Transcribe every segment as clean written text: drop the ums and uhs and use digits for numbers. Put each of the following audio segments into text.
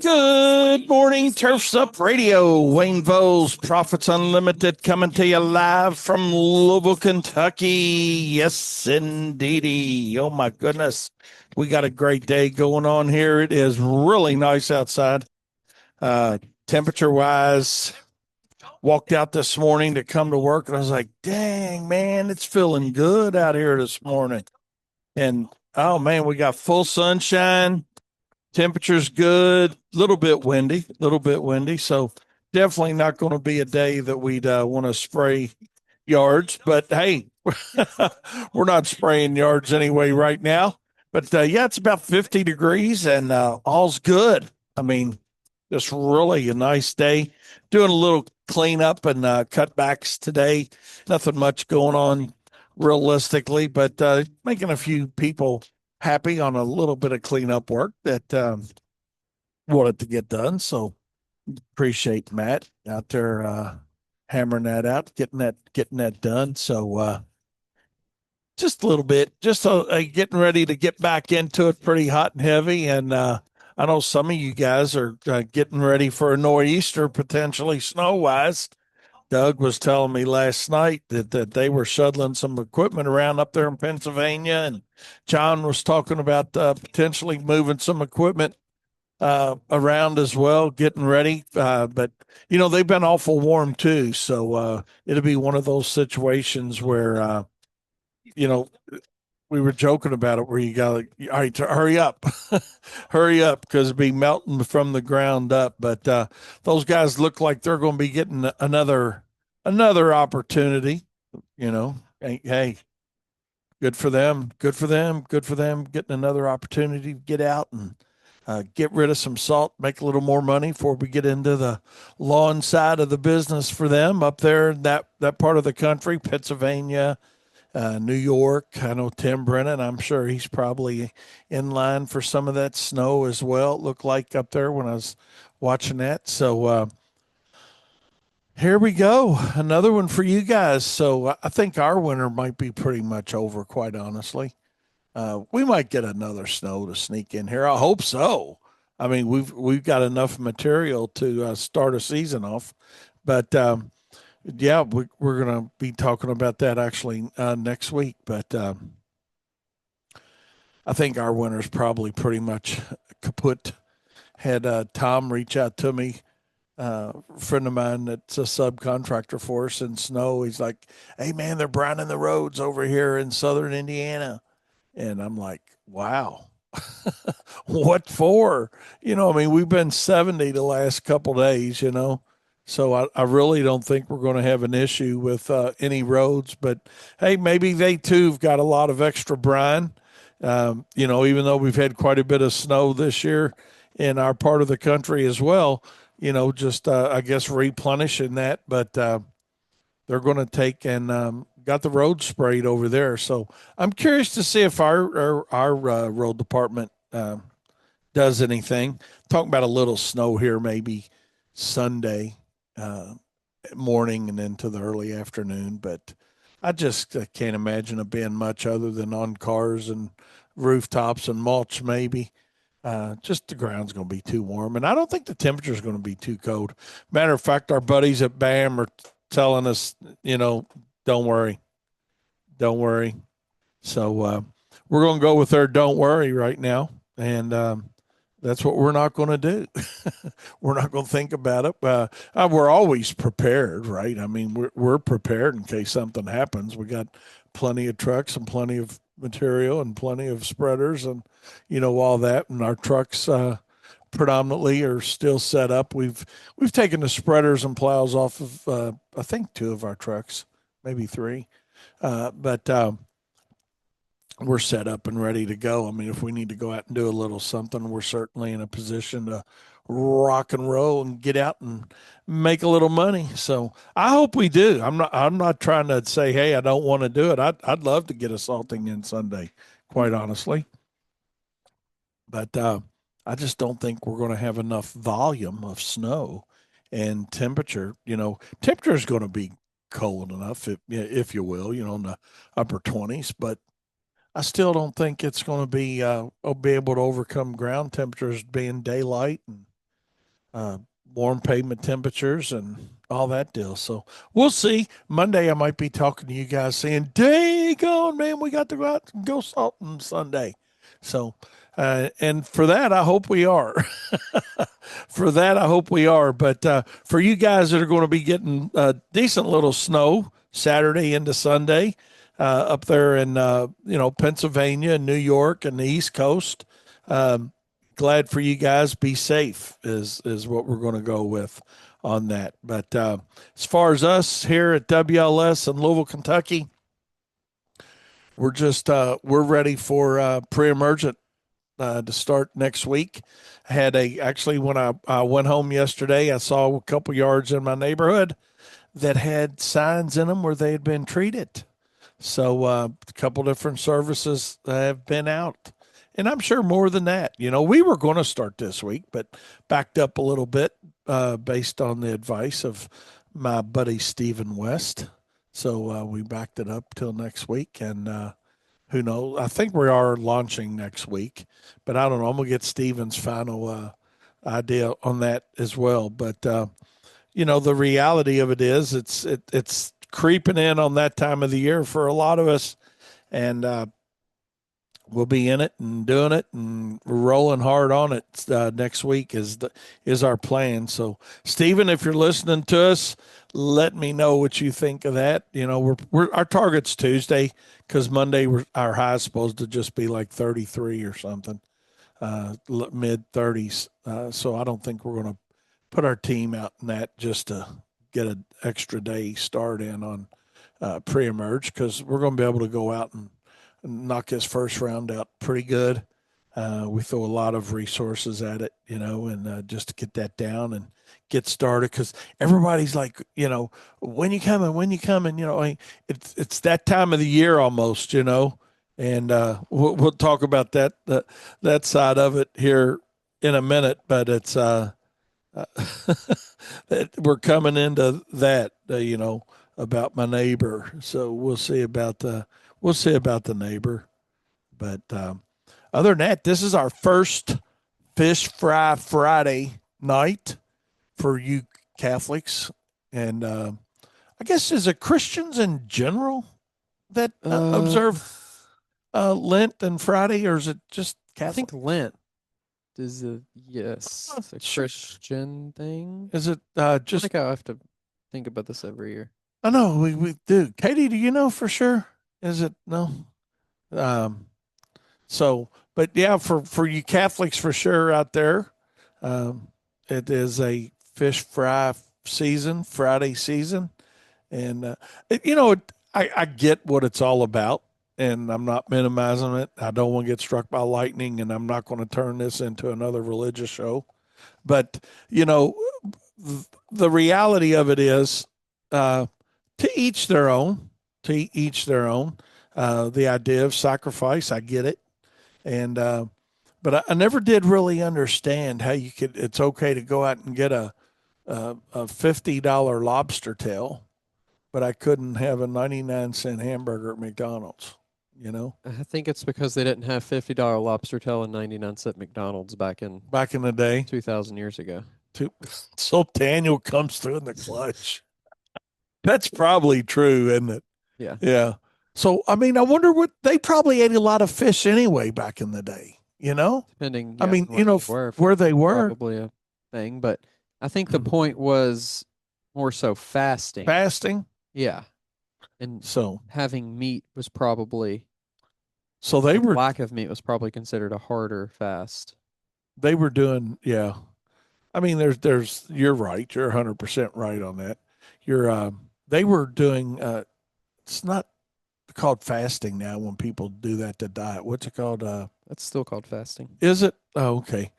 Good morning, Turfs Up Radio. Wayne Voles, Profits Unlimited, coming to you live from Louisville, Kentucky. Yes, indeedy. Oh, my goodness. We got a great day going on here. It is really nice outside. Uh, Temperature wise, walked out this morning to come to work, and I was like, dang, man, it's feeling good out here this morning. And oh, man, we got full sunshine. Temperature's good, little bit windy. So definitely not going to be a day that we'd want to spray yards. But hey, we're not spraying yards anyway right now. But yeah, it's about 50 degrees and all's good. I mean, just really a nice day. Doing a little cleanup and cutbacks today. Nothing much going on realistically, but making a few people happy on a little bit of cleanup work that wanted to get done. So appreciate Matt out there hammering that out, getting that done. So just a little bit, just getting ready to get back into it, pretty hot and heavy. And I know some of you guys are getting ready for a nor'easter, potentially snow wise. Doug was telling me last night that they were shuttling some equipment around up there in Pennsylvania, and John was talking about potentially moving some equipment around as well, getting ready. But they've been awful warm too, so it'll be one of those situations where you know we were joking about it, where you got all right, to hurry up, hurry up, because it'll be melting from the ground up. But those guys look like they're going to be getting another opportunity. Hey, good for them. Good for them. Good for them getting another opportunity to get out and get rid of some salt, make a little more money before we get into the lawn side of the business for them up there in that part of the country, Pennsylvania, New York. I know Tim Brennan. I'm sure he's probably in line for some of that snow as well. It looked like up there when I was watching that. So here we go. Another one for you guys. So I think our winter might be pretty much over, quite honestly. We might get another snow to sneak in here. I hope so. I mean, we've got enough material to start a season off, but yeah, we're going to be talking about that actually next week. But I think our winter's probably pretty much kaput. Had Tom reach out to me, a friend of mine that's a subcontractor for us in snow. He's like, "Hey man, they're browning the roads over here in southern Indiana." And I'm like, wow, what for? I mean, we've been 70 the last couple days. So I really don't think we're going to have an issue with any roads. But hey, maybe they too have got a lot of extra brine. Even though we've had quite a bit of snow this year in our part of the country as well, just I guess replenishing that. But they're going to take and got the road sprayed over there. So I'm curious to see if our road department does anything. Talking about a little snow here, maybe Sunday morning and into the early afternoon, but I just can't imagine it being much other than on cars and rooftops and mulch, maybe. Just the ground's going to be too warm, and I don't think the temperature is going to be too cold. Matter of fact, our buddies at BAM are telling us, don't worry, don't worry. So we're going to go with their "don't worry" right now, and that's what we're not going to do. We're not going to think about it. We're always prepared, right? I mean, we're prepared in case something happens. We got plenty of trucks and plenty of material and plenty of spreaders and all that. And our trucks predominantly are still set up. We've taken the spreaders and plows off of I think two of our trucks, maybe three, but we're set up and ready to go. I mean, if we need to go out and do a little something, we're certainly in a position to rock and roll and get out and make a little money. So I hope we do. I'm not trying to say, hey, I don't want to do it. I'd love to get a salting in Sunday, quite honestly. But I just don't think we're going to have enough volume of snow and temperature. Temperature is going to be cold enough, if you will, in the upper 20s, but I still don't think it's going to be able to overcome ground temperatures being daylight and uh, warm pavement temperatures and all that deal. So we'll see. Monday, I might be talking to you guys saying, dang on, man, we got to go out and go salting Sunday. So, and for that, I hope we are. For that, I hope we are. But for you guys that are going to be getting decent little snow Saturday into Sunday up there in Pennsylvania and New York and the East Coast, um, glad for you guys. Be safe is what we're going to go with on that. But as far as us here at WLS in Louisville, Kentucky, we're ready for pre-emergent to start next week. I had actually when I went home yesterday, I saw a couple yards in my neighborhood that had signs in them where they had been treated. So a couple different services have been out, and I'm sure more than that. We were going to start this week, but backed up a little bit based on the advice of my buddy Stephen West. So we backed it up till next week, and who knows? I think we are launching next week, but I don't know. I'm gonna get Steven's final idea on that as well. But the reality of it is, it's creeping in on that time of the year for a lot of us, and we'll be in it and doing it and rolling hard on it next week is our plan. So, Stephen, if you're listening to us, let me know what you think of that. We're our target's Tuesday because Monday our high is supposed to just be like 33 or something, mid 30s. So I don't think we're going to put our team out in that just to get an extra day start in on pre-emerge because we're going to be able to go out and knock his first round out pretty good. We throw a lot of resources at it, and just to get that down and get started because everybody's like, when you coming, when you coming, it's that time of the year almost, and we'll talk about that side of it here in a minute, but it's we're coming into that, about my neighbor. So we'll see about the neighbor. But other than that, this is our first Fish Fry Friday night for you Catholics, and I guess is it Christians in general that observe Lent and Friday, or is it just I think Catholic? Lent is a Sure. Christian thing. Is it I just? think I have to think about this every year. I know we do. Katie, do you know for sure? Is it no? Um, So, but yeah, for you Catholics for sure out there, um, it is a fish fry season, Friday season, and I get what it's all about, and I'm not minimizing it. I don't want to get struck by lightning, and I'm not going to turn this into another religious show. But you know, the reality of it is, uh, to each their own. To each their own. The idea of sacrifice, I get it, and but I never did really understand how you could. It's okay to go out and get a $50 lobster tail, but I couldn't have a 99-cent hamburger at McDonald's. You know, I think it's because they didn't have $50 lobster tail and 99-cent McDonald's back in back in the day. 2000 years ago. Too, so Daniel comes through in the clutch. That's probably true, isn't it? Yeah. Yeah. So I mean, I wonder what they probably ate a lot of fish anyway back in the day. Depending, I yeah, mean, on where they were, where they fishing's were probably a thing. But I think the point was more so fasting. fasting. Yeah. And So having meat was probably, so they like, were lack of meat was probably considered a harder fast. they were doing, yeah. I mean, there's you're right. You're 100% right on that. They were doing. It's not called fasting now when people do that to diet. What's it called? That's still called fasting. Is it? Oh, okay.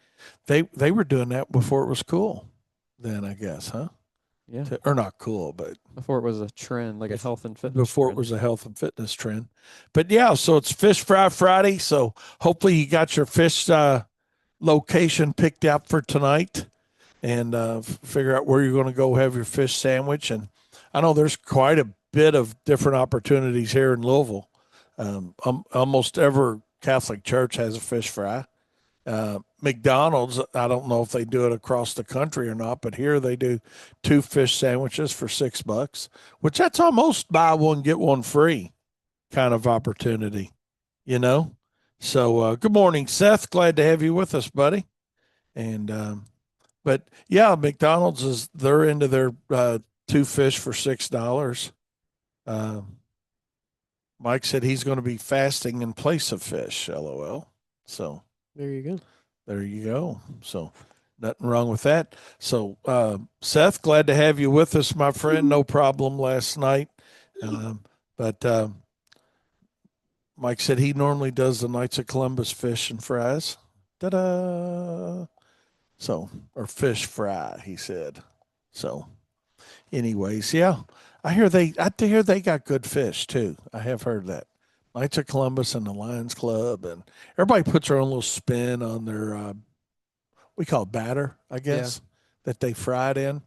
They were doing that before it was cool. Then I guess, huh? Yeah. Or not cool, but Before it was a trend, like a health and fitness before it trend. was a health and fitness trend. But yeah, so it's Fish Fry Friday. So hopefully you got your fish location picked out for tonight, and figure out where you're going to go have your fish sandwich. And I know there's quite a bit of different opportunities here in Louisville. Almost every Catholic church has a fish fry. McDonald's, I don't know if they do it across the country or not, but here they do 2 fish sandwiches for $6, which that's almost buy one get one free kind of opportunity, you know. So good morning, Seth. Glad to have you with us, buddy. And but yeah, McDonald's is they're into their 2 fish for $6. Um, Mike said he's going to be fasting in place of fish. LOL. So There you go. there you go. So nothing wrong with that. So Seth, glad to have you with us, my friend. No problem last night. But Mike said he normally does the Knights of Columbus fish and fries. Ta-da! So, or fish fry, he said. So, anyways, yeah, I hear they got good fish too. I have heard that. Knights of Columbus and the Lions Club, and everybody puts their own little spin on their we call it batter, I Yeah. guess, that they fried in,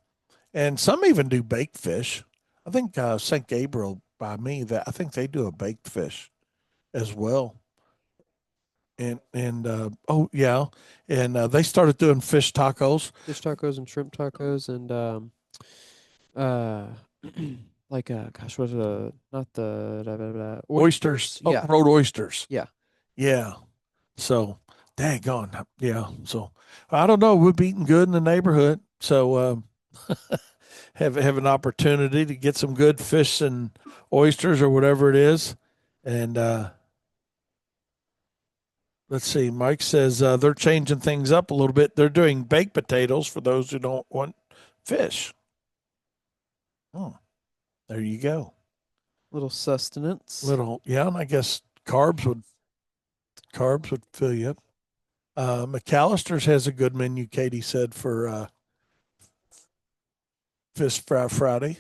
and some even do baked fish. I think St. Gabriel by me that I think they do a baked fish as well. And oh yeah, and they started doing fish tacos, Fish tacos and shrimp tacos and uh like gosh, what not the oysters, oh, Yeah. road oysters. Yeah. Yeah. So, daggone. Yeah. So, I don't know. We're eating good in the neighborhood. So, have an opportunity to get some good fish and oysters or whatever it is. And let's see. Mike says they're changing things up a little bit. They're doing baked potatoes for those who don't want fish. Oh, there you go. Little sustenance. Little, yeah. And I guess carbs would fill you up. McAllister's has a good menu. Katie said for Fish Fry Friday.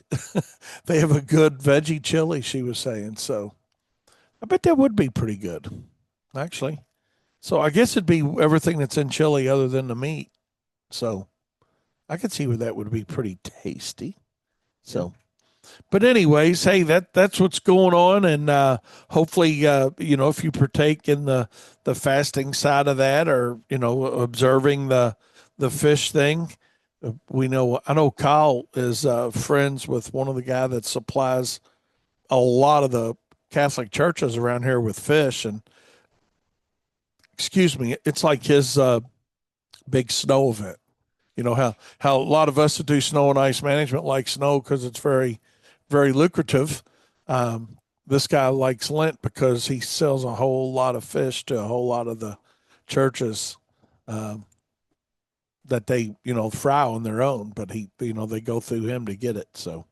They have a good veggie chili, she was saying. So I bet that would be pretty good, actually. So I guess it'd be everything that's in chili other than the meat. So I could see where that would be pretty tasty. So, but anyways, hey, that's what's going on, and hopefully, if you partake in the fasting side of that, or observing the fish thing, I know Kyle is friends with one of the guy that supplies a lot of the Catholic churches around here with fish, and excuse me, it's like his big snow event. You know how a lot of us that do snow and ice management like snow because it's very, very lucrative. This guy likes Lent because he sells a whole lot of fish to a whole lot of the churches um, that they fry on their own, but they go through him to get it. So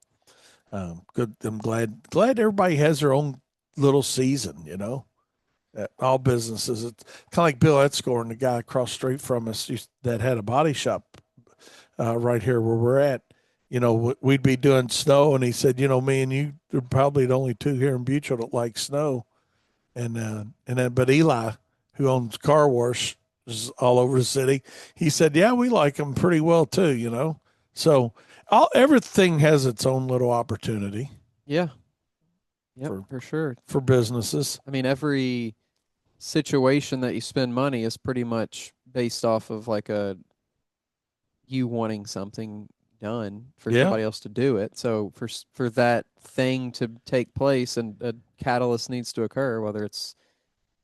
good. I'm glad everybody has their own little season. All businesses. It's kind of like Bill Edscore and the guy across the street from us that had a body shop right here where we're at. We'd be doing snow, and he said, me and you are probably the only two here in Butcher that like snow. But Eli, who owns car wash all over the city, he said, yeah, we like them pretty well too. So everything has its own little opportunity. Yeah. Yep, for sure. For businesses. I mean, every situation that you spend money is pretty much based off of like you wanting something done for somebody else to do it. So for that thing to take place and a catalyst needs to occur, whether it's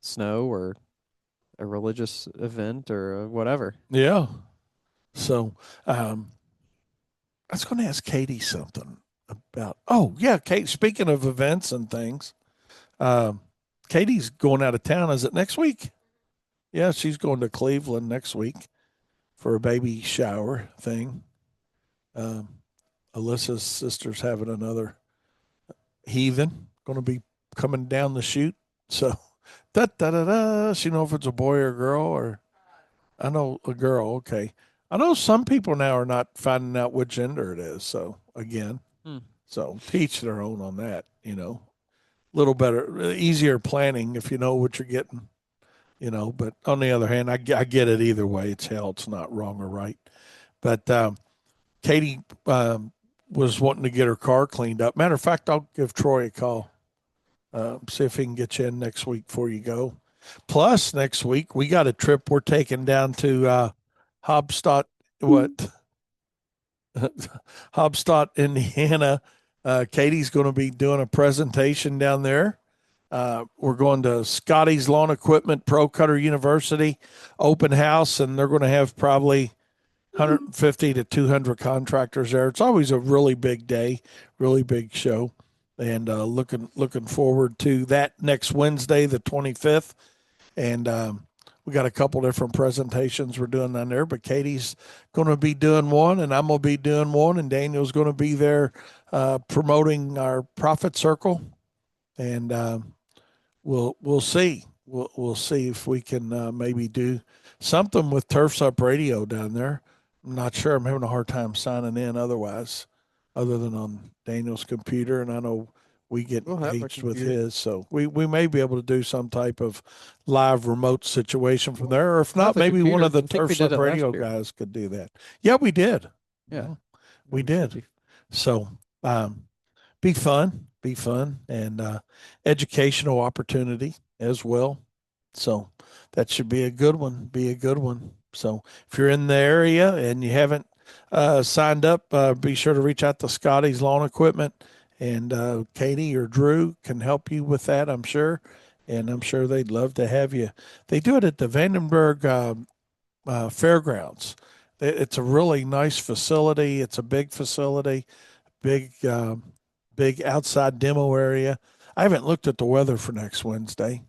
snow or a religious event or whatever. Yeah. So I was going to ask Katie something about. Oh yeah, Kate. Speaking of events and things, Katie's going out of town. Is it next week? Yeah, she's going to Cleveland next week for a baby shower thing. Alyssa's sister's having another heathen going to be coming down the chute. So, da da da da. She know if it's a boy or a girl, or I know a girl. Okay, I know some people now are not finding out what gender it is. So again, so teach their own on that. Little better, easier planning if you know what you're getting. But on the other hand, I get it either way. It's hell. It's not wrong or right. But Katie was wanting to get her car cleaned up. Matter of fact, I'll give Troy a call, see if he can get you in next week before you go. Plus, next week we got a trip we're taking down to Hobstadt, what Hobstadt, Indiana. Katie's going to be doing a presentation down there. We're going to Scotty's Lawn Equipment Pro Cutter University open house, and they're going to have probably 150 to 200 contractors there. It's always a really big day, really big show, and looking forward to that next Wednesday, the 25th. And we got a couple different presentations we're doing down there. But Katie's going to be doing one, and I'm going to be doing one, and Daniel's going to be there promoting our Profit Circle, and we'll see. We'll see if we can maybe do something with Turfs Up Radio down there. I'm not sure. I'm having a hard time signing in otherwise, other than on Daniel's computer, and I know we get We'll have a engaged with computer. his, so we may be able to do some type of live remote situation from there, or if We'll have not, the maybe one computer. of the I think we Turfs did Up it last Radio year. guys could do that. Yeah, we did. Yeah. We We should did. be. So be fun, and educational opportunity as well. So that should be a good one. Be a good one. So if you're in the area and you haven't signed up, be sure to reach out to Scotty's Lawn Equipment, and Katie or Drew can help you with that, I'm sure. And I'm sure they'd love to have you. They do it at the Vandenberg Fairgrounds. It's a really nice facility. It's a big facility, big, big outside demo area. I haven't looked at the weather for next Wednesday.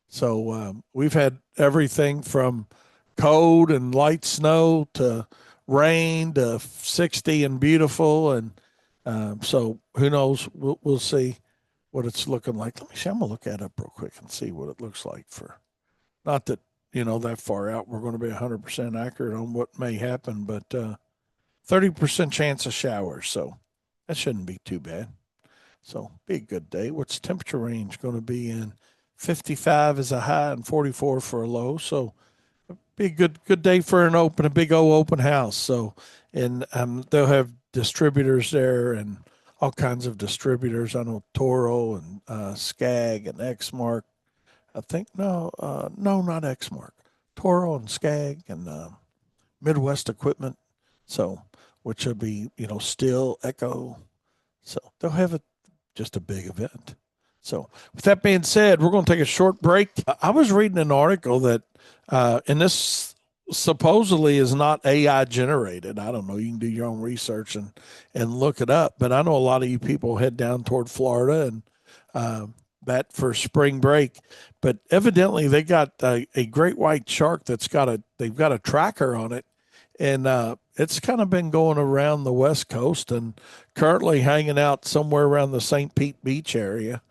So we've had everything from cold and light snow to rain to 60 and beautiful. And so who knows? We'll see what it's looking like. Let me see. I'm going to look that up real quick and see what it looks like for, not that, that far out. We're going to be 100% accurate on what may happen, but 30% chance of showers. So that shouldn't be too bad. So be a good day. What's temperature range going to be in? 55 is a high and 44 for a low. So be a good day for a big old open house. So, and they'll have distributors there and all kinds of distributors. I know Toro and Skag and Exmark. I think no, not Exmark. Toro and Skag and Midwest Equipment. So, which will be Still Echo. So they'll have just a big event. So, with that being said, we're going to take a short break. I was reading an article that, and this supposedly is not AI generated. I don't know. You can do your own research and look it up. But I know a lot of you people head down toward Florida and that for spring break. But evidently, they got a great white shark they've got a tracker on it, and it's kind of been going around the West Coast and currently hanging out somewhere around the St. Pete Beach area.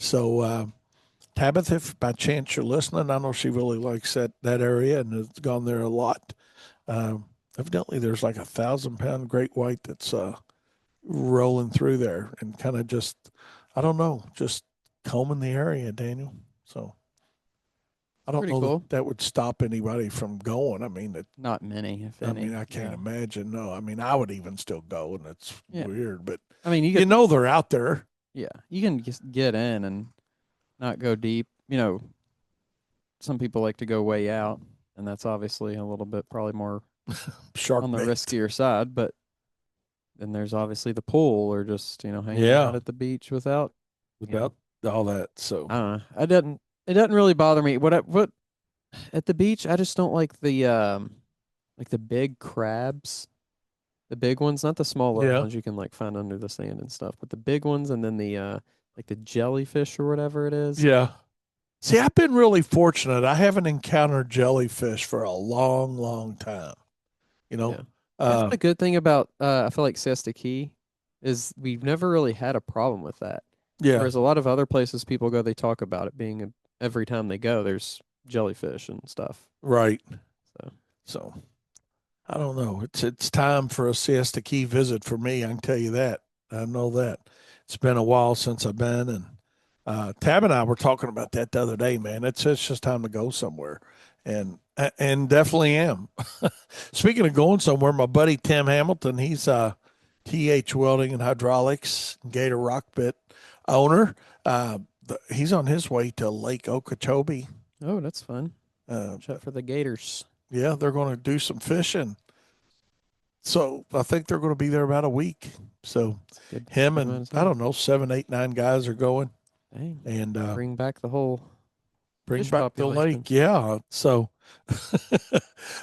So, Tabitha, if by chance you're listening, I know she really likes that area and has gone there a lot. Evidently, there's like 1,000-pound great white that's rolling through there and kind of just, I don't know, just combing the area, Daniel. So I don't Pretty know cool. that would stop anybody from going. I mean, Not many, if any. I can't Yeah. imagine. No, I mean, I would even still go, and it's Yeah. weird, but I mean, they're out there. yeah, you can just get in and not go deep. Some people like to go way out, and that's obviously a little bit probably more Shark on the bait. riskier side. But then there's obviously the pool or just hanging Yeah. out at the beach without all that. So I don't know. It doesn't really bother me. What at the beach? I just don't like the big crabs, the big ones, not the small little Yeah. ones you can like find under the sand and stuff, but the big ones, and then the like the jellyfish or whatever it is. Yeah. See, I've been really fortunate. I haven't encountered jellyfish for a long, long time. You know, Yeah. That's uh, the good thing about I feel like Siesta Key is we've never really had a problem with that. yeah, Whereas a lot of other places people go, they talk about it being every time they go, there's jellyfish and stuff. right. So So I don't know. It's time for a Siesta Key visit for me. I can tell you that. I know that. It's been a while since I've been, and Tab and I were talking about that the other day. Man, it's just time to go somewhere, and definitely am. Speaking of going somewhere, my buddy Tim Hamilton, he's TH Welding and Hydraulics, Gator Rock Bit owner. He's on his way to Lake Okeechobee Oh, that's fun. Uh, Watch out for the gators. yeah, they're going to do some fishing. So I think they're going to be there about a week. So It's good. him Good amount and of I time. don't know, 7, 8, 9 guys are going Dang. and Bring back the whole bring fish back the population. lake. Yeah. So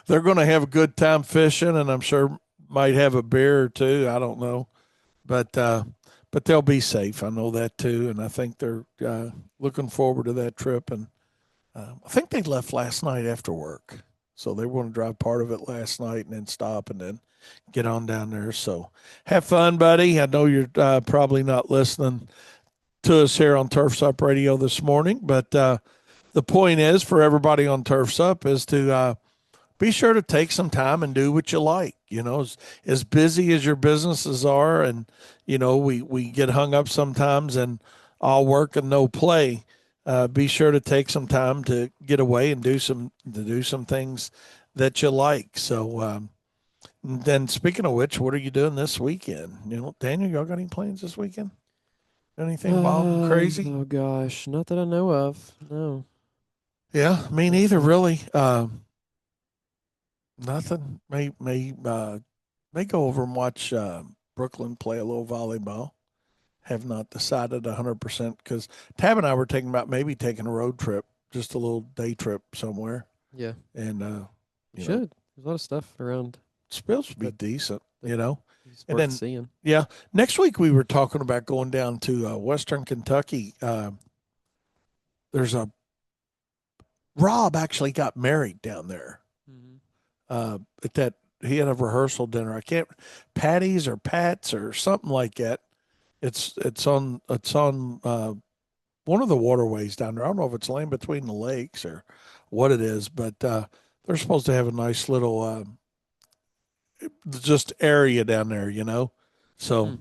they're going to have a good time fishing, and I'm sure might have a beer or two. I don't know, but they'll be safe. I know that too, and I think they're looking forward to that trip. And I think they left last night after work, so they want to drive part of it last night and then stop and then get on down there. So have fun, buddy. I know you're probably not listening to us here on Turfs Up Radio this morning, but the point is for everybody on Turfs Up is to be sure to take some time and do what you like. You know, as busy as your businesses are, and you know, we get hung up sometimes and all work and no play. Be sure to take some time to get away and do some things that you like. So, then speaking of which, what are you doing this weekend? You know, Daniel, y'all got any plans this weekend? Anything wild and crazy? Oh gosh, not that I know of. No, Yeah, me neither, nothing. really. Nothing. May go over and watch Brooklyn play a little volleyball. Have not decided 100% because Tab and I were thinking about maybe taking a road trip, just a little day trip somewhere, Yeah, and you you know, should. There's a lot of stuff around it's supposed to be that decent, that you know. is And worth then seeing. yeah, next week we were talking about going down to Western Kentucky. There's a Rob actually got married down there. Mm-hmm. At that he had a rehearsal dinner. I can't Patty's or Pat's or something like that. It's on one of the waterways down there. I don't know if it's laying between the lakes or what it is, but they're supposed to have a nice little just area down there, you know. So Hmm.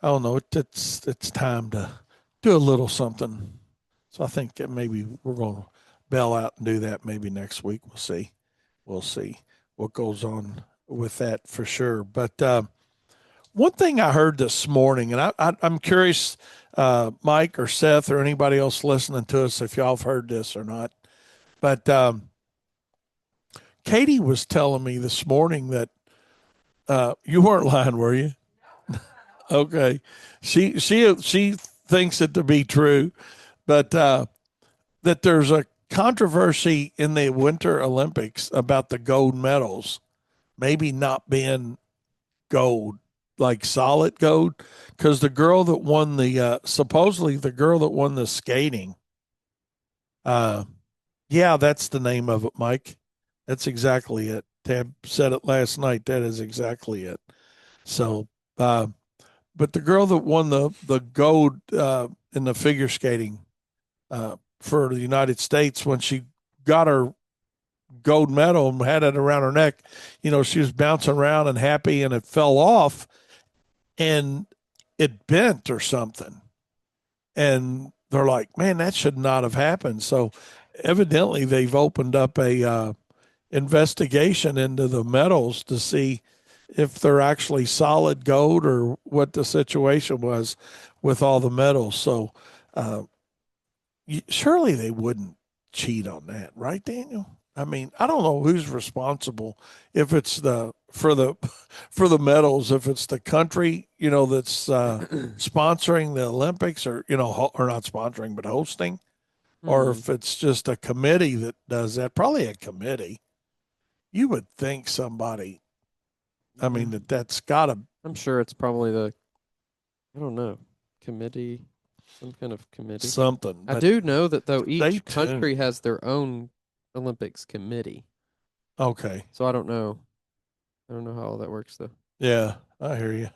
I don't know. It's time to do a little something. So I think that maybe we're going to bail out and do that maybe next week. We'll see. We'll see what goes on with that for sure. But one thing I heard this morning, and I'm curious, Mike or Seth or anybody else listening to us, if y'all have heard this or not. But Katie was telling me this morning that you weren't lying, were you? Okay, she thinks it to be true, but that there's a controversy in the Winter Olympics about the gold medals maybe not being gold, like solid gold, because the girl that won the supposedly the girl that won the skating, uh, yeah, that's the name of it, Mike. That's exactly it. Tab said it last night. That is exactly it. So, but the girl that won the gold in the figure skating for the United States when she got her gold medal and had it around her neck, you know, she was bouncing around and happy, and it fell off and it bent or something. And they're like, man, that should not have happened. So evidently they've opened up a investigation into the metals to see if they're actually solid gold or what the situation was with all the metals. So uh, surely they wouldn't cheat on that, right, Daniel? I mean, I don't know who's responsible if it's the for the for the medals, if it's the country, you know, that's sponsoring the Olympics or you know, or not sponsoring but hosting, or Hmm. if it's just a committee that does that. Probably a committee. You would think somebody. I Yeah. mean, that's got to I'm sure it's probably the, I don't know, committee, some kind of committee. something, I but do know that though stay each country tuned. has their own Olympics committee. Okay, So I don't know. I don't know how all that works though. yeah, I hear you.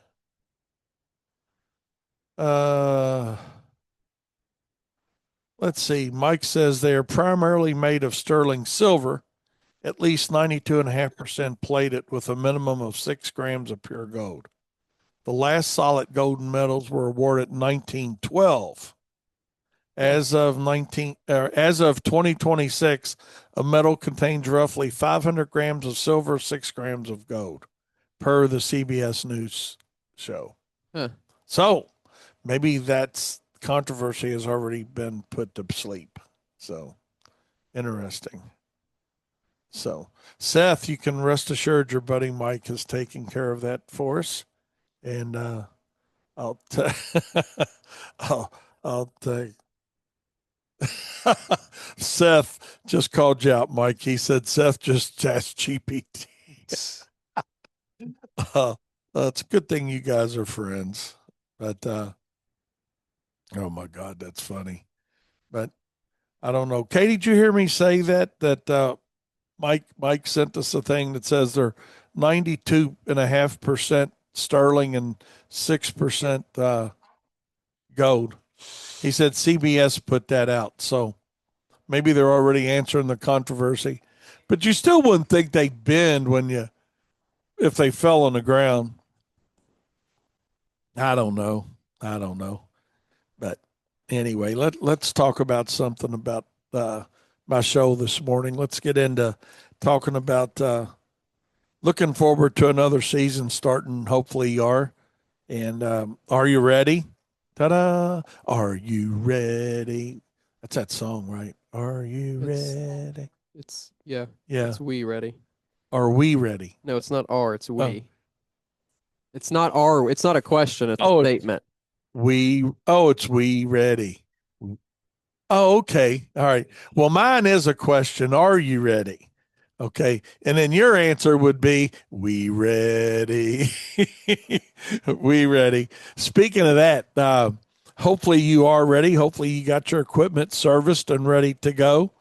Uh, let's see. Mike says they are primarily made of sterling silver, at least 92.5% plated with a minimum of 6 grams of pure gold. The last solid golden medals were awarded in 1912. Huh. As of 2026, a medal contains roughly 500 grams of silver, 6 grams of gold, per the CBS News show. Huh. So maybe that's controversy has already been put to sleep. So Interesting. So, Seth, you can rest assured your buddy Mike is taking care of that for us, and I'll t- I'll I'll take. Seth just called you out, Mike. He said Seth just asked GPT. uh, it's a good thing you guys are friends, but oh my God, that's funny. But I don't know. Katie, did you hear me say that Mike sent us a thing that says they're 92.5% sterling and 6% gold. He said CBS put that out, so maybe they're already answering the controversy. But you still wouldn't think they'd bend when you if they fell on the ground. I don't know. I don't know. But anyway, let's talk about something about uh, my show this morning. Let's get into talking about looking forward to another season starting. Hopefully, you are. And are you ready? Ta-da! Are you ready? That's that song, right? Are you It's ready? yeah, Yeah. it's we ready. Are we ready? No, it's not R, it's Oh, we. It's not R, it's not a question, it's a oh, statement. we. Oh, it's we ready. Oh, okay. All right. Well, mine is a question. Are you ready? Okay. And then your answer would be, we ready. We ready. Speaking of that, hopefully you are ready. Hopefully you got your equipment serviced and ready to go.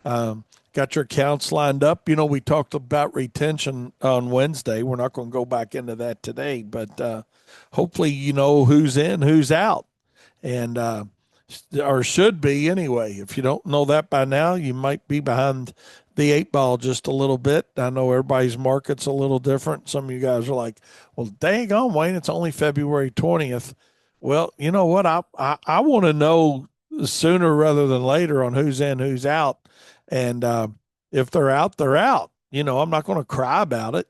Um, got your accounts lined up. You know, we talked about retention on Wednesday. We're not going to go back into that today, but hopefully you know who's in, who's out. And or should be anyway. If you don't know that by now, you might be behind the eight ball just a little bit. I know everybody's market's a little different. Some of you guys are like, "Well, dang on, Wayne, it's only February 20th." Well, you know what? I want to know sooner rather than later on who's in, who's out, and if they're out, they're out. You know, I'm not going to cry about it.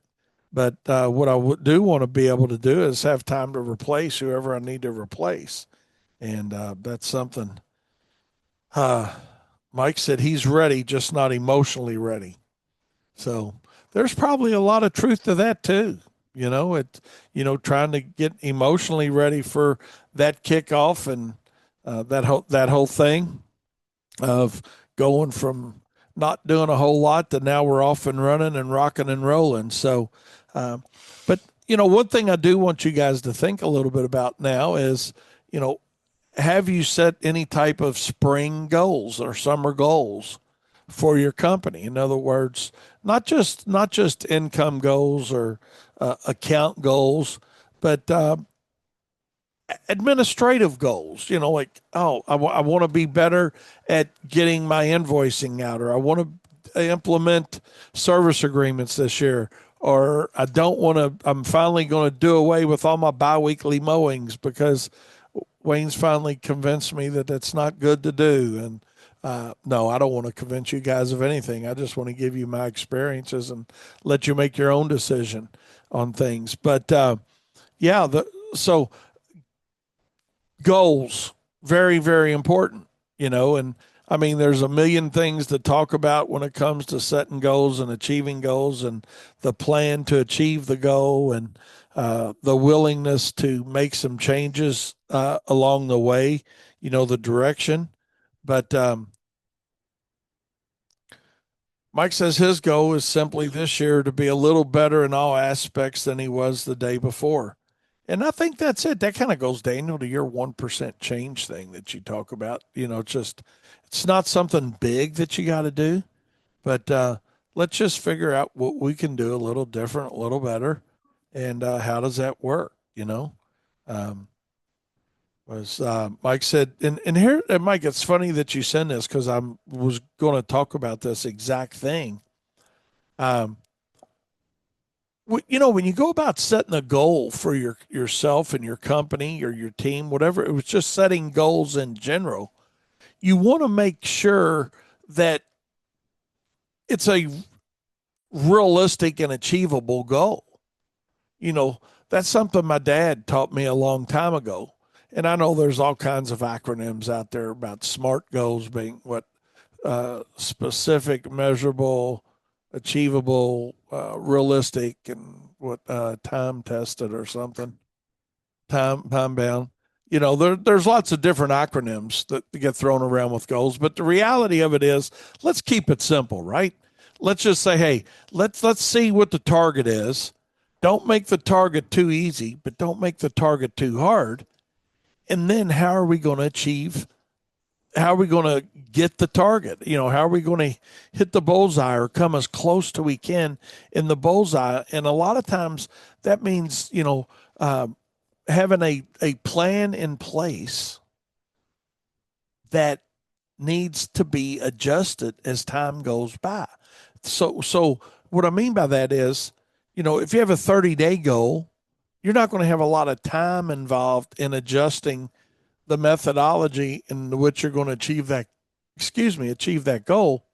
But what I do want to be able to do is have time to replace whoever I need to replace. And that's something. Uh, Mike said he's ready, just not emotionally ready. So there's probably a lot of truth to that too. Trying to get emotionally ready for that kickoff and that whole thing of going from not doing a whole lot to now we're off and running and rocking and rolling. So, but one thing I do want you guys to think a little bit about now is, you know, have you set any type of spring goals or summer goals for your company? In other words, not just income goals or account goals, but administrative goals. Like, oh, I want to be better at getting my invoicing out, or I want to implement service agreements this year, or I don't want to. I'm finally going to do away with all my biweekly mowings because Wayne's finally convinced me that that's not good to do. And no, I don't want to convince you guys of anything. I just want to give you my experiences and let you make your own decision on things. But yeah, so goals, very, very important, and I mean, there's a million things to talk about when it comes to setting goals and achieving goals and the plan to achieve the goal and the willingness to make some changes along the way, the direction. But Mike says his goal is simply this year to be a little better in all aspects than he was the day before. And I think that's it. That kind of goes, Daniel, to your 1% change thing that you talk about. It's not something big that you got to do, but let's just figure out what we can do a little different, a little better. And how does that work? Um, was Mike said, and here, and Mike, it's funny that you send this because I was going to talk about this exact thing. Um, when you go about setting a goal for yourself and your company or your team, whatever, it was just setting goals in general. You want to make sure that it's a realistic and achievable goal. You know, that's something my dad taught me a long time ago. And I know there's all kinds of acronyms out there about SMART goals being what specific, measurable, achievable, realistic, and what time tested or something, time bound. There's lots of different acronyms that get thrown around with goals, but the reality of it is, let's keep it simple, right? Let's just say, hey, let's see what the target is. Don't make the target too easy, but don't make the target too hard. And then how are we going to achieve? How are we going to get the target? How are we going to hit the bullseye or come as close to we can in the bullseye? And a lot of times that means, having a plan in place that needs to be adjusted as time goes by. So what I mean by that is, if you have a 30-day goal, you're not going to have a lot of time involved in adjusting the methodology in which you're going to achieve that goal.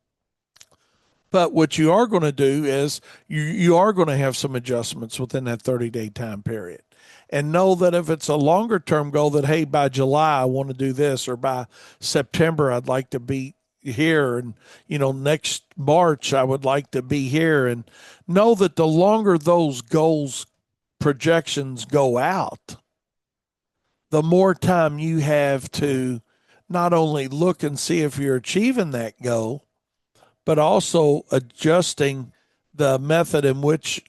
But what you are going to do is you are going to have some adjustments within that 30-day time period. And know that if it's a longer term goal, that, hey, by July, I want to do this, or by September, I'd like to be here. And, next March, I would like to be here. And know that the longer those goals projections go out, the more time you have to not only look and see if you're achieving that goal, but also adjusting the method in which,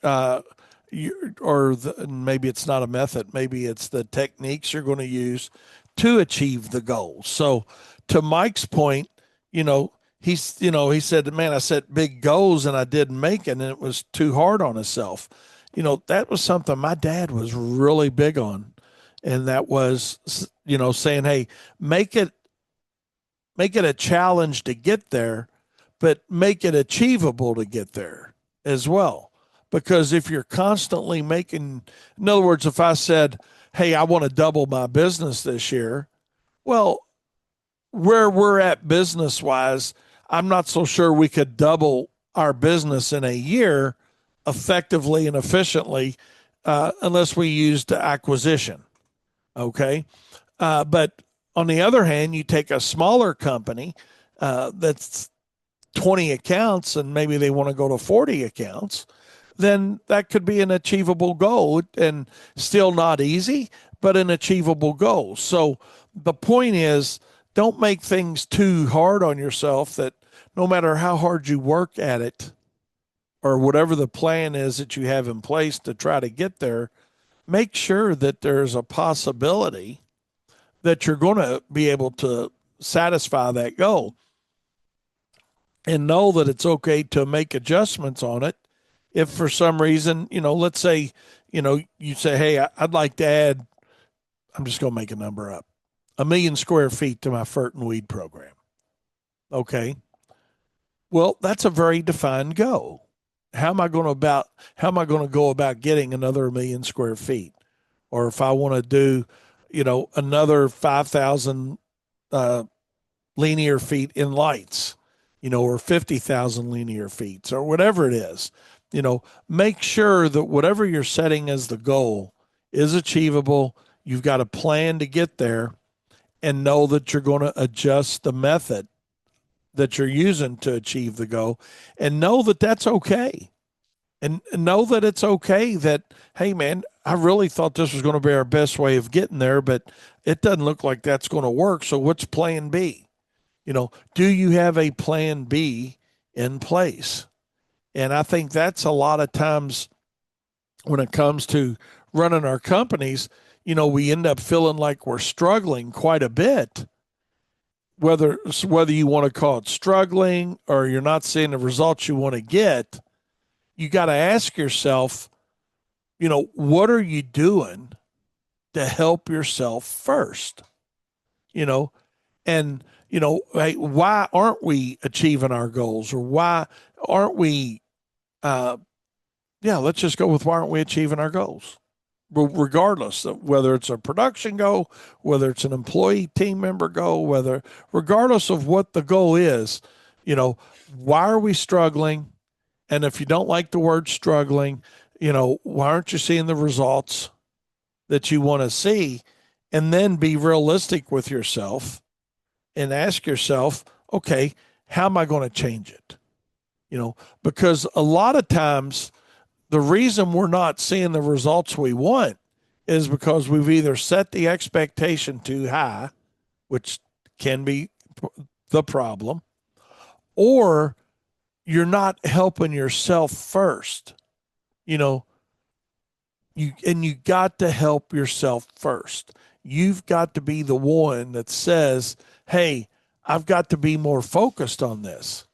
maybe it's not a method, maybe it's the techniques you're going to use to achieve the goal. So, to Mike's point, he said, man, I set big goals and I didn't make it, and it was too hard on himself. That was something my dad was really big on, and that was, saying, hey, make it a challenge to get there, but make it achievable to get there as well. Because if you're constantly in other words, if I said, hey, I want to double my business this year, well, where we're at business wise, I'm not so sure we could double our business in a year effectively and efficiently, unless we used acquisition. Okay. But on the other hand, you take a smaller company that's 20 accounts and maybe they want to go to 40 accounts, then that could be an achievable goal, and still not easy, but an achievable goal. So the point is, don't make things too hard on yourself, that no matter how hard you work at it, or whatever the plan is that you have in place to try to get there, make sure that there's a possibility that you're going to be able to satisfy that goal. And know that it's okay to make adjustments on it. If for some reason, let's say, you say, hey, I'd like to add, I'm just going to make a number up, 1 million square feet to my fert and weed program. Okay. Well, that's a very defined goal. How am I going to go about getting another 1 million square feet? Or if I want to do, another 5,000 linear feet in lights, or 50,000 linear feet, or whatever it is, make sure that whatever you're setting as the goal is achievable. You've got a plan to get there, and know that you're going to adjust the method that you're using to achieve the goal, and know that that's okay. And know that it's okay that, hey, man, I really thought this was going to be our best way of getting there, but it doesn't look like that's going to work. So what's plan B? Do you have a plan B in place? And I think that's a lot of times when it comes to running our companies, we end up feeling like we're struggling quite a bit. Whether you want to call it struggling or you're not seeing the results you want to get, you got to ask yourself, what are you doing to help yourself first? And, hey, why aren't we achieving our goals? Or why aren't we, let's just go with why aren't we achieving our goals? Regardless of whether it's a production goal, whether it's an employee team member goal, regardless of what the goal is, why are we struggling? And if you don't like the word struggling, why aren't you seeing the results that you want to see? And then be realistic with yourself and ask yourself, okay, how am I going to change it? Because a lot of times the reason we're not seeing the results we want is because we've either set the expectation too high, which can be the problem, or you're not helping yourself first. You got to help yourself first. You've got to be the one that says, "Hey, I've got to be more focused on this."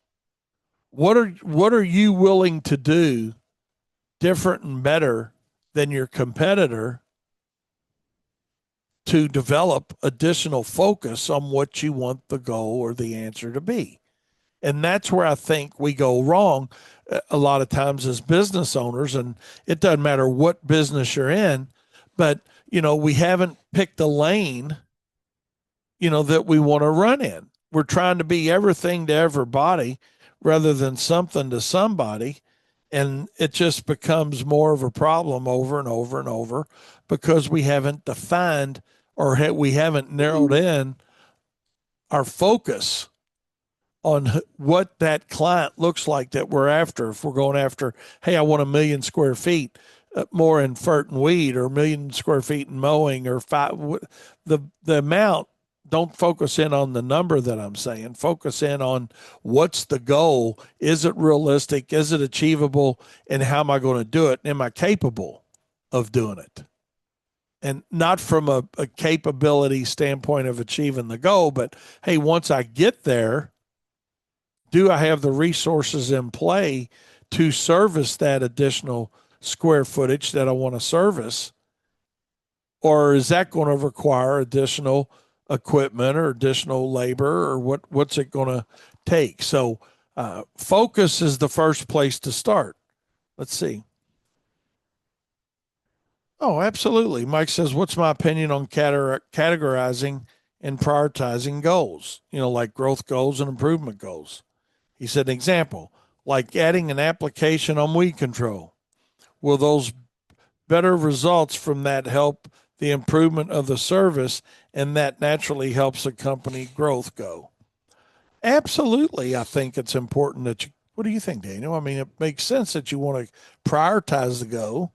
What are you willing to do different and better than your competitor to develop additional focus on what you want the goal or the answer to be? And that's where I think we go wrong a lot of times as business owners. And it doesn't matter what business you're in, but, we haven't picked a lane, that we want to run in. We're trying to be everything to everybody rather than something to somebody. And it just becomes more of a problem over and over and over because we haven't defined or we haven't narrowed in our focus on what that client looks like that we're after. If we're going after, hey, I want 1,000,000 square feet more in fert and weed, or 1,000,000 square feet in mowing, or the amount. Don't focus in on the number that I'm saying. Focus in on what's the goal. Is it realistic? Is it achievable? And how am I going to do it? Am I capable of doing it? And not from a capability standpoint of achieving the goal, but hey, once I get there, do I have the resources in play to service that additional square footage that I want to service? Or is that going to require additional equipment or additional labor, or what's it going to take? So focus is the first place to start. Let's see. Oh, absolutely. Mike says, what's my opinion on categorizing and prioritizing goals, like growth goals and improvement goals? He said, an example, like adding an application on weed control. Will those better results from that help the improvement of the service, and that naturally helps a company growth go? Absolutely. I think it's important that you, what do you think, Daniel? I mean, it makes sense that you want to prioritize the goal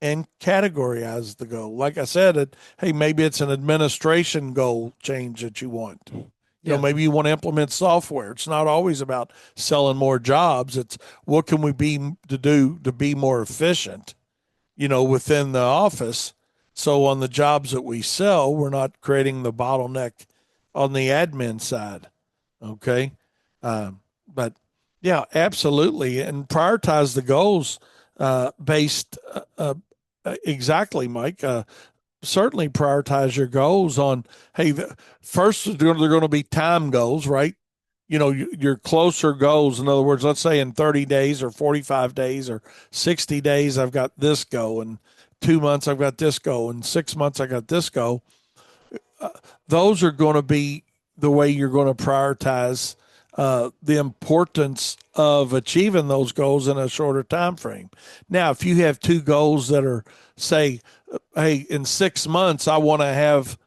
and categorize the goal. Like I said, hey, maybe it's an administration goal change that you want. Maybe you want to implement software. It's not always about selling more jobs. It's what can we do to be more efficient, within the office. So on the jobs that we sell, we're not creating the bottleneck on the admin side. Okay. But yeah, absolutely. And prioritize the goals based exactly, Mike. Certainly prioritize your goals on, hey, first they're going to be time goals, right? Your closer goals. In other words, let's say in 30 days or 45 days or 60 days, I've got this go. In 2 months, I've got this go. In 6 months, I got this go. Those are going to be the way you're going to prioritize the importance of achieving those goals in a shorter time frame. Now, if you have two goals that are, say, hey, in 6 months, I want to have,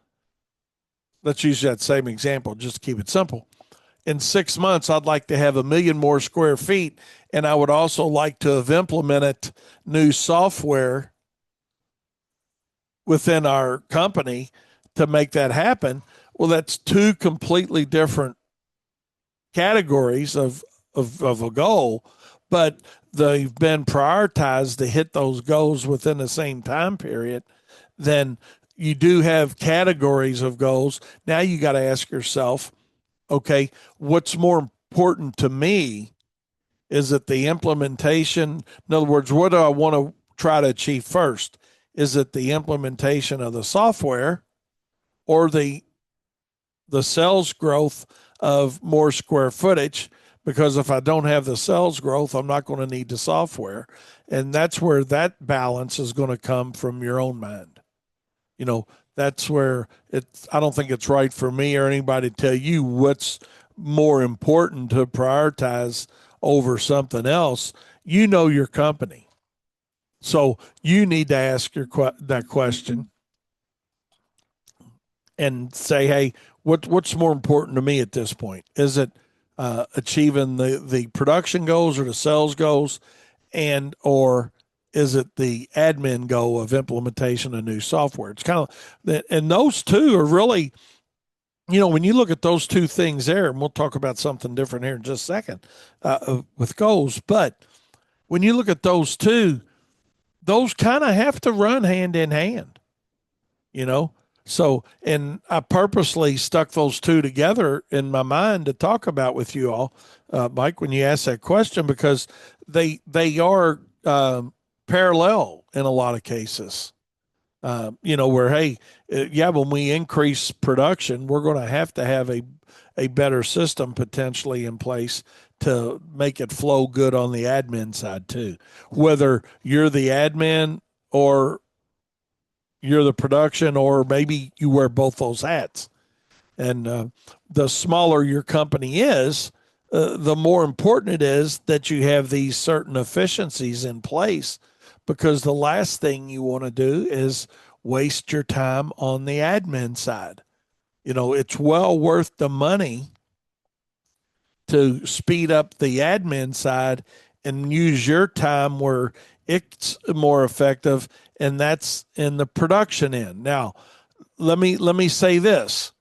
let's use that same example, just to keep it simple. In 6 months, I'd like to have 1,000,000 more square feet, and I would also like to have implemented new software within our company to make that happen. Well, that's two completely different categories of a goal, but they've been prioritized to hit those goals within the same time period. Then you do have categories of goals. Now you got to ask yourself, okay, what's more important to me? Is it the implementation? In other words, what do I want to try to achieve first? Is it the implementation of the software, or the sales growth of more square footage? Because if I don't have the sales growth, I'm not going to need the software. And that's where that balance is going to come from your own mind. That's where I don't think it's right for me or anybody to tell you what's more important to prioritize over something else. Your company. So you need to ask that question and say, hey, what's more important to me at this point? Is it achieving the production goals or the sales goals, and or is it the admin goal of implementation of new software? It's kind of that, and those two are really, when you look at those two things there, and we'll talk about something different here in just a second with goals, but when you look at those two, those kind of have to run hand in hand, you know? So, and I purposely stuck those two together in my mind to talk about with you all, Mike, when you asked that question, because they are parallel in a lot of cases. Where, hey, yeah, when we increase production, we're going to have a better system potentially in place to make it flow good on the admin side too. Whether you're the admin or you're the production, or maybe you wear both those hats. And the smaller your company is, the more important it is that you have these certain efficiencies in place, because the last thing you want to do is waste your time on the admin side. It's well worth the money to speed up the admin side and use your time where it's more effective, and that's in the production end. Now, let me say this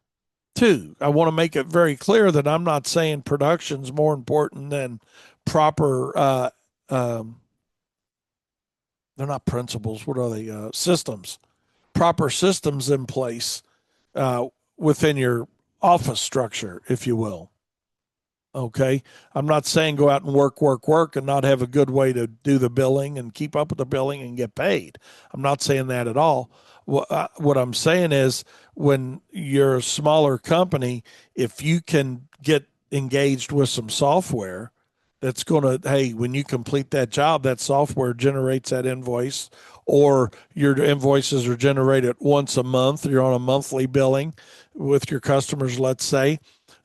too. I want to make it very clear that I'm not saying production's more important than proper they're not principles. What are they? Systems. Proper systems in place within your office structure, if you will. Okay. I'm not saying go out and work, and not have a good way to do the billing and keep up with the billing and get paid. I'm not saying that at all. What I'm saying is, when you're a smaller company, if you can get engaged with some software that's going to, hey, when you complete that job, that software generates that invoice, or your invoices are generated once a month. You're on a monthly billing with your customers, let's say,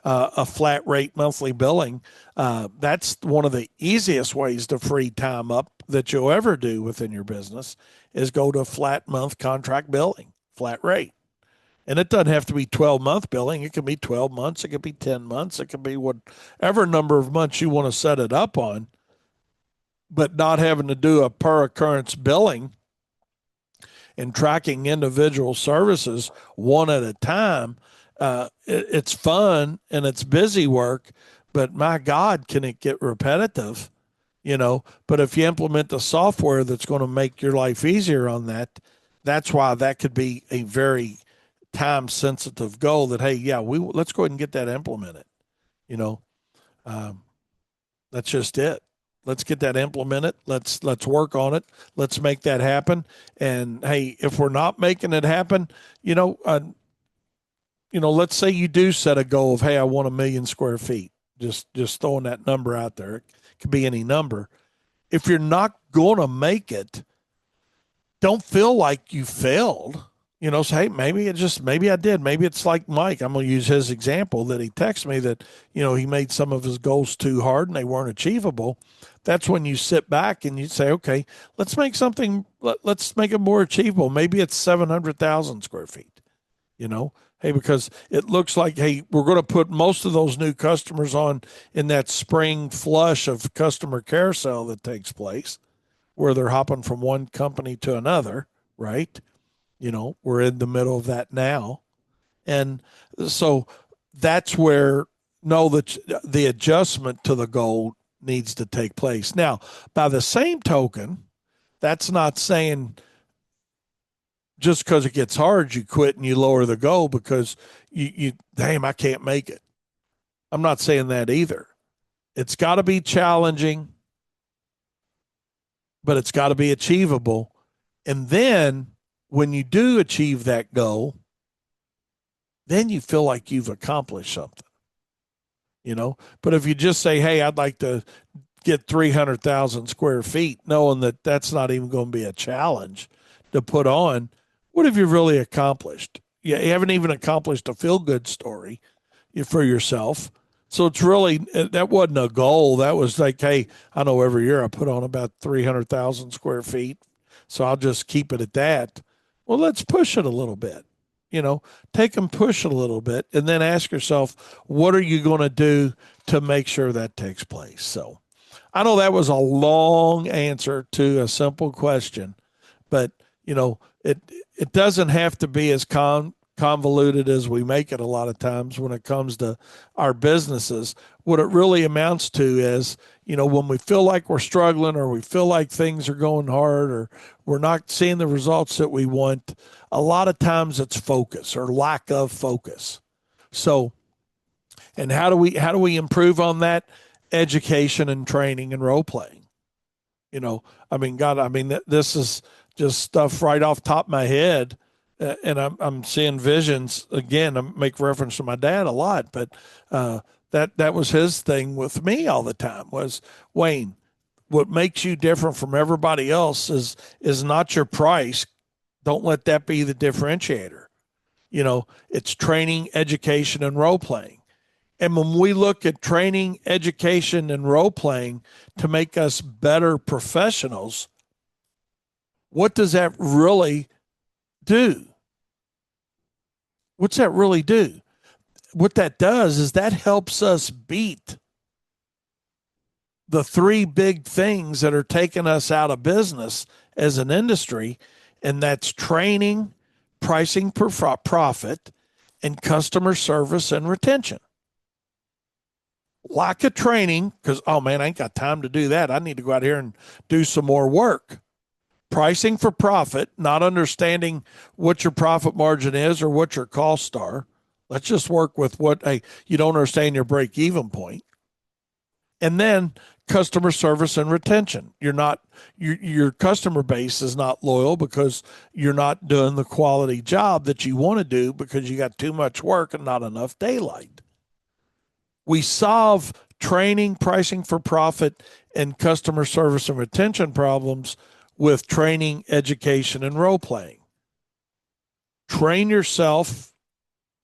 a flat rate monthly billing. That's one of the easiest ways to free time up that you'll ever do within your business, is go to flat month contract billing, flat rate. And it doesn't have to be 12-month billing. It can be 12 months. It could be 10 months. It could be whatever number of months you want to set it up on, but not having to do a per occurrence billing and tracking individual services one at a time. It's fun and it's busy work, but my God, can it get repetitive? But if you implement the software that's going to make your life easier on that, that's why that could be a very time sensitive goal. That, hey, yeah, let's go ahead and get that implemented. That's just it. Let's get that implemented. Let's work on it. Let's make that happen. And hey, if we're not making it happen, let's say you do set a goal of, hey, I want 1,000,000 square feet. Just throwing that number out there. It could be any number. If you're not going to make it, don't feel like you failed. Say, hey, maybe I did. Maybe it's like Mike. I'm going to use his example that he texted me that, he made some of his goals too hard and they weren't achievable. That's when you sit back and you say, okay, let's make it more achievable. Maybe it's 700,000 square feet, Hey, because it looks like, hey, we're going to put most of those new customers on in that spring flush of customer carousel that takes place, where they're hopping from one company to another, right? We're in the middle of that now. And so that's where the adjustment to the goal needs to take place. Now, by the same token, that's not saying just because it gets hard, you quit and you lower the goal because damn, I can't make it. I'm not saying that either. It's got to be challenging, but it's got to be achievable. And then when you do achieve that goal, then you feel like you've accomplished something, But if you just say, hey, I'd like to get 300,000 square feet, knowing that that's not even going to be a challenge to put on, what have you really accomplished? You haven't even accomplished a feel-good story for yourself. So it's really, that wasn't a goal. That was like, hey, I know every year I put on about 300,000 square feet, so I'll just keep it at that. Well, let's push it a little bit. Take and push it a little bit, and then ask yourself, what are you going to do to make sure that takes place. So I know that was a long answer to a simple question, but it doesn't have to be as convoluted as we make it a lot of times when it comes to our businesses. What it really amounts to is, when we feel like we're struggling or we feel like things are going hard or we're not seeing the results that we want, a lot of times it's focus or lack of focus. So, and how do we improve on that? Education and training and role playing. This is just stuff right off the top of my head, and I'm seeing visions again. I make reference to my dad a lot, but that was his thing with me all the time. Was, Wayne, what makes you different from everybody else is not your price. Don't let that be the differentiator. It's training, education, and role playing. And when we look at training, education, and role playing to make us better professionals, what does that really do? What's that really do? What that does is that helps us beat the three big things that are taking us out of business as an industry, and that's training, pricing per profit, and customer service and retention. Lack of training, because, oh man, I ain't got time to do that. I need to go out here and do some more work. Pricing for profit, not understanding what your profit margin is or what your costs are. Let's just work with what, hey, you don't understand your break even point. And then customer service and retention. Your customer base is not loyal because you're not doing the quality job that you want to do because you got too much work and not enough daylight. We solve training, pricing for profit, and customer service and retention problems with training, education, and role playing. Train yourself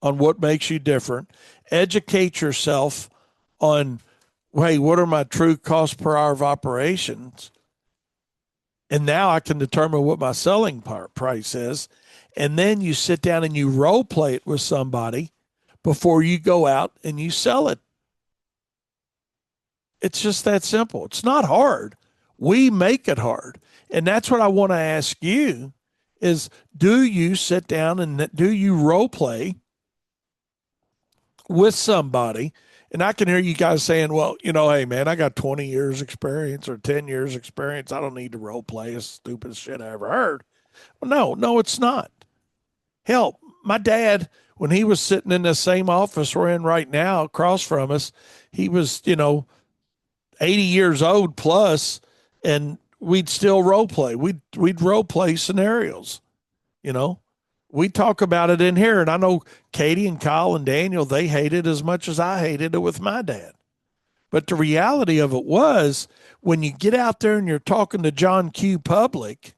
on what makes you different. Educate yourself on, hey, what are my true cost per hour of operations? And now I can determine what my selling price is. And then you sit down and you role play it with somebody before you go out and you sell it. It's just that simple. It's not hard. We make it hard. And that's what I want to ask you is, do you sit down and do you role play with somebody? And I can hear you guys saying, well, hey, man, I got 20 years experience or 10 years experience. I don't need to role play. It's the stupidest shit I ever heard. Well, no, it's not. Hell, my dad, when he was sitting in the same office we're in right now across from us, he was, 80 years old plus, and we'd still role play. We'd role play scenarios. We talk about it in here, and I know Katie and Kyle and Daniel, they hate it as much as I hated it with my dad. But the reality of it was, when you get out there and you're talking to John Q. Public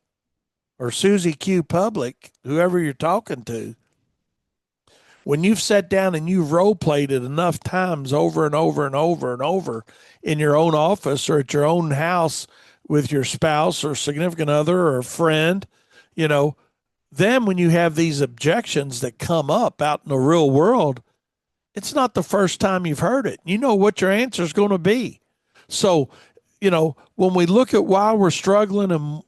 or Susie Q. Public, whoever you're talking to, when you've sat down and you've role played it enough times over and over and over and over in your own office or at your own house with your spouse or significant other or a friend, then when you have these objections that come up out in the real world, it's not the first time you've heard it. You know what your answer is going to be. So, when we look at why we're struggling and,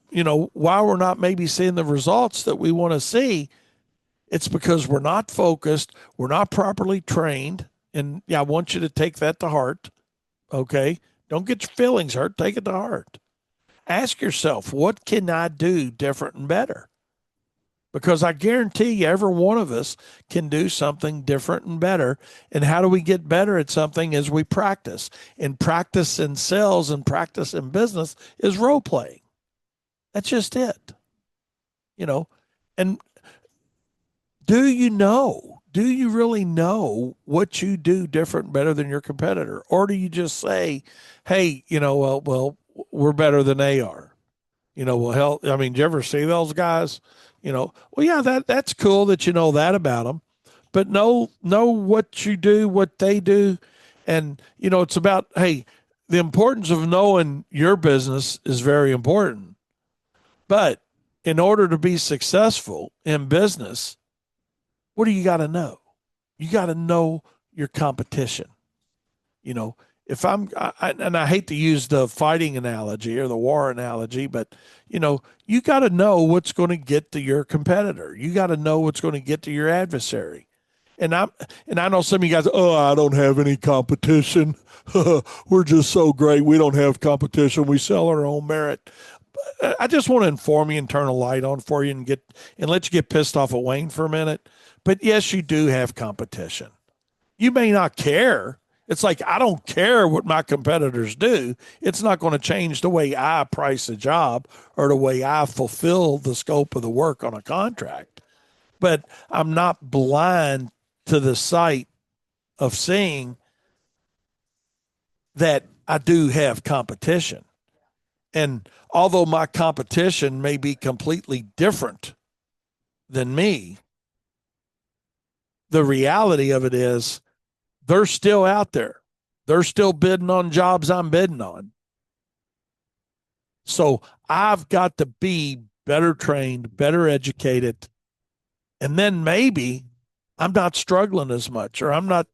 why we're not maybe seeing the results that we want to see, it's because we're not focused. We're not properly trained. And I want you to take that to heart. Okay. Don't get your feelings hurt. Take it to heart. Ask yourself, what can I do different and better? Because I guarantee you, every one of us can do something different and better. And how do we get better at something? As we practice. And practice in sales and practice in business is role playing. That's just it. And do you really know what you do different and better than your competitor? Or do you just say, hey, well, we're better than they are? Hell, did you ever see those guys? Well, yeah, that's cool that you know that about them, but know what you do, what they do. And, it's about, hey, the importance of knowing your business is very important. But in order to be successful in business, what do you got to know? You got to know your competition. if and I hate to use the fighting analogy or the war analogy, but you got to know what's going to get to your competitor. You got to know what's going to get to your adversary. And I know some of you guys, oh, I don't have any competition. We're just so great. We don't have competition. We sell our own merit. I just want to inform you and turn a light on for you and let you get pissed off at Wayne for a minute. But yes, you do have competition. You may not care. It's like, I don't care what my competitors do. It's not going to change the way I price a job or the way I fulfill the scope of the work on a contract. But I'm not blind to the sight of seeing that I do have competition. And although my competition may be completely different than me, the reality of it is they're still out there. They're still bidding on jobs I'm bidding on. So I've got to be better trained, better educated, and then maybe I'm not struggling as much, or I'm not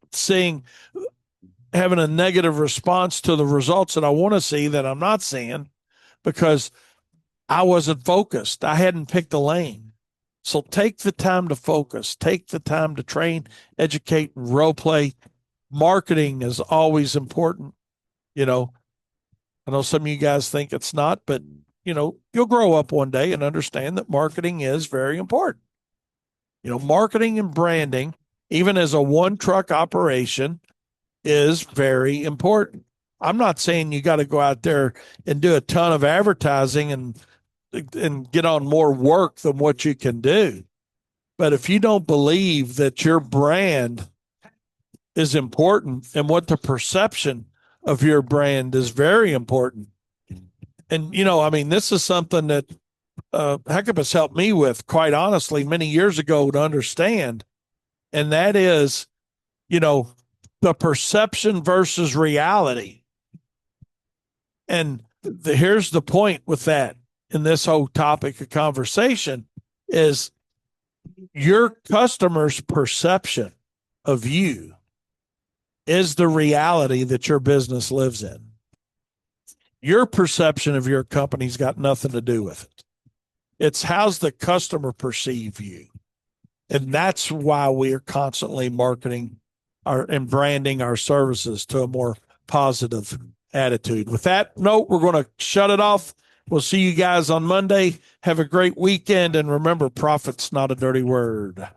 having a negative response to the results that I want to see that I'm not seeing because I wasn't focused. I hadn't picked a lane. So take the time to focus, take the time to train, educate, and role play. Marketing is always important. I know some of you guys think it's not, but you'll grow up one day and understand that marketing is very important. Marketing and branding, even as a one truck operation, is very important. I'm not saying you got to go out there and do a ton of advertising and get on more work than what you can do. But if you don't believe that your brand is important and what the perception of your brand is very important. And, this is something that Hecupus helped me with, quite honestly, many years ago to understand. And that is, the perception versus reality. And here's the point with that in this whole topic of conversation is your customer's perception of you is the reality that your business lives in. Your perception of your company's got nothing to do with it. It's how's the customer perceive you. And that's why we are constantly marketing and branding our services to a more positive attitude. With that note, we're going to shut it off. We'll see you guys on Monday. Have a great weekend. And remember, profit's not a dirty word.